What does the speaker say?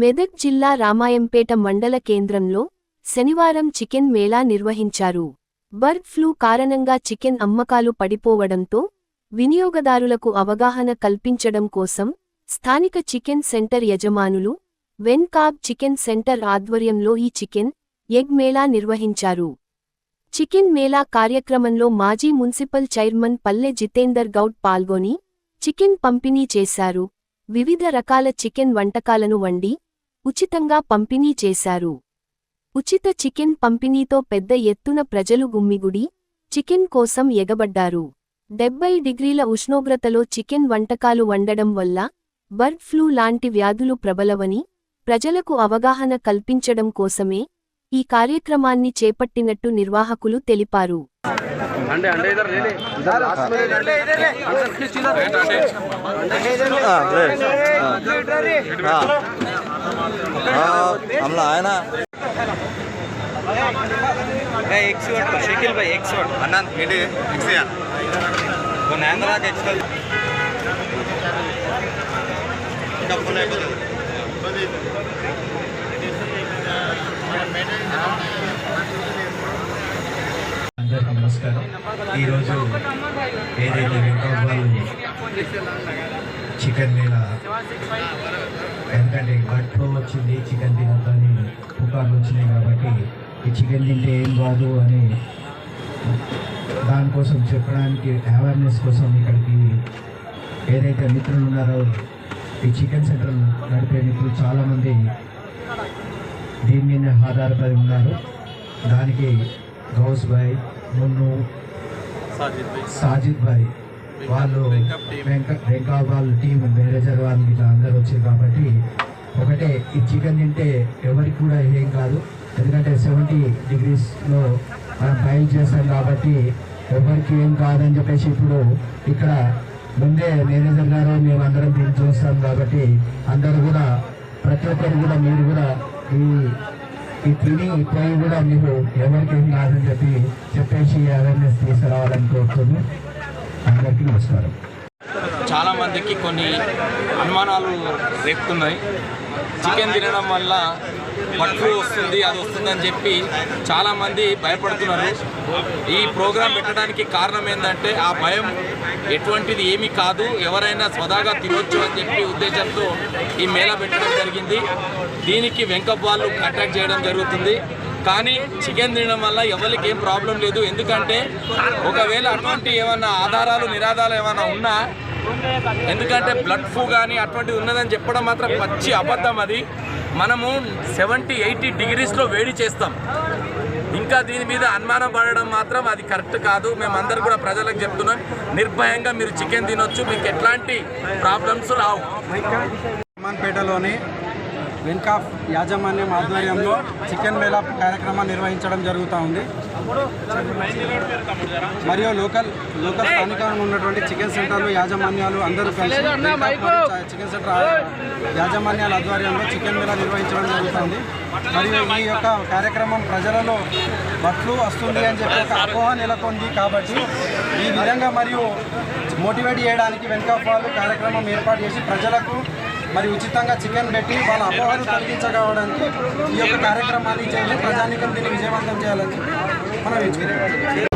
మెదక్ జిల్లా రామాయంపేట మండల కేంద్రంలో శనివారం చికెన్ మేళా నిర్వహించారు. బర్డ్ ఫ్లూ కారణంగా చికెన్ అమ్మకాలు పడిపోవడంతో వినియోగదారులకు అవగాహన కల్పించడం కోసం స్థానిక చికెన్ సెంటర్ యజమానులు వెన్కాబ్ చికెన్ సెంటర్ ఆధ్వర్యంలో ఈ చికెన్ ఎగ్ మేళా నిర్వహించారు. చికెన్ మేళా కార్యక్రమంలో మాజీ మున్సిపల్ చైర్మన్ పల్లె జితేందర్ గౌడ్ పాల్గొని చికెన్ పంపిణీ చేశారు. వివిధ రకాల చికెన్ వంటకాలను వండి ఉచితంగా పంపిణీ చేశారు. ఉచిత చికెన్ పంపిణీతో పెద్ద ఎత్తున ప్రజలు గుమ్మిగుడి చికెన్ కోసం ఎగబడ్డారు. 70 డిగ్రీల ఉష్ణోగ్రతలో చికెన్ వంటకాలు వండడం వల్ల బర్డ్ ఫ్లూ లాంటి వ్యాధులు ప్రబలవని ప్రజలకు అవగాహన కల్పించడం కోసమే ఈ కార్యక్రమాన్ని చేపట్టినట్టు నిర్వాహకులు తెలిపారు. అందరికీ నమస్కారం. ఈరోజు ఏదైతే వెంకవ్వాళ్ళు చికెన్ మేళా, ఎందుకంటే బర్డ్ ఫ్లూ వచ్చింది, చికెన్ తినొద్దని పుకార్లు వచ్చినాయి కాబట్టి ఈ చికెన్ తింటే ఏం కాదు అని దానికోసం చెప్పడానికి అవేర్నెస్ కోసం ఇక్కడికి ఏదైతే మిత్రులు ఉన్నారో ఈ చికెన్ సెంటర్ నడిపే మిత్రులు చాలామంది దీని మీద ఆధారపడి ఉన్నారు. దానికి గౌస్ భాయ్, మున్ను, సాజిద్ భాయ్ వాళ్ళు వెంకట్ వాళ్ళ టీం మేనేజర్ వాళ్ళు ఇట్లా అందరూ వచ్చారు కాబట్టి ఒకటే, ఈ చికెన్ తింటే ఎవరికి కూడా ఏం కాదు. ఎందుకంటే 70 డిగ్రీస్లో మనం బయలు చేస్తాం కాబట్టి ఎవరికి ఏం కాదని చెప్పేసి ఇప్పుడు ఇక్కడ ముందే మేనేజర్ గారు మేమందరం దీన్ని చూస్తాం కాబట్టి అందరూ కూడా ప్రతి ఒక్కరు కూడా మీరు కూడా ఈ తిని పోయి కూడా మీరు ఎవరికి ఏం కాదని చెప్పేసి అవేర్నెస్ తీసుకురావాలని కోరుతున్నాను. అందరికీ నమస్కారం. చాలామందికి కొన్ని అనుమానాలు రేపుతున్నాయి. చికెన్ తినడం వల్ల బర్డ్ ఫ్లూ వస్తుంది, అది వస్తుందని చెప్పి చాలామంది భయపడుతున్నారు. ఈ ప్రోగ్రాం పెట్టడానికి కారణం ఏంటంటే ఆ భయం ఎటువంటిది ఏమీ కాదు, ఎవరైనా స్వదాగా తినొచ్చు అని చెప్పి ఉద్దేశంతో ఈ మేళా పెట్టడం జరిగింది. దీనికి వెంకప్ వాళ్ళు కాంటాక్ట్ చేయడం జరుగుతుంది. కానీ చికెన్ తినడం వల్ల ఎవరికి ఏం ప్రాబ్లం లేదు. ఎందుకంటే ఒకవేళ అటువంటి ఏమన్నా ఆధారాలు నిరాధారాలు ఏమైనా ఉన్నా, ఎందుకంటే బ్లడ్ ఫ్లూ కానీ అటువంటిది ఉన్నదని చెప్పడం మాత్రం పచ్చి అబద్ధం. అది మనము 70-80 డిగ్రీస్లో వేడి చేస్తాం. ఇంకా దీని మీద అనుమానం పడడం మాత్రం అది కరెక్ట్ కాదు. మేమందరూ కూడా ప్రజలకు చెప్తున్నాం, నిర్భయంగా మీరు చికెన్ తినొచ్చు, మీకు ఎట్లాంటి ప్రాబ్లమ్స్ రావు. రామాయంపేటలోని వెన్కాఫ్ యాజమాన్యం ఆధ్వర్యంలో చికెన్ మేళా కార్యక్రమాన్ని నిర్వహించడం జరుగుతూ ఉంది. మరియు లోకల్ స్థానికంగా ఉన్నటువంటి చికెన్ సెంటర్లు యాజమాన్యాలు అందరూ కలిసి చికెన్ సెంటర్ యాజమాన్యాల ఆధ్వర్యంలో చికెన్ మేళా నిర్వహించడం జరుగుతుంది. మరియు ఈ యొక్క కార్యక్రమం ప్రజలలో బర్డ్ ఫ్లూ వస్తుంది అని చెప్పి ఒక అపోహ నెలకొంది కాబట్టి ఈ విధంగా మరియు మోటివేట్ చేయడానికి వెన్కాఫ్ వాళ్ళు కార్యక్రమం ఏర్పాటు చేసి ప్రజలకు మరి ఉచితంగా చికెన్ పెట్టి వాళ్ళ అపోహలు తొలగించకపోవడానికి ఈ యొక్క కార్యక్రమాన్ని చేయాలి. ప్రజానీకం దీన్ని విజయవంతం చేయాలని మనం ఎంచుకున్నాం.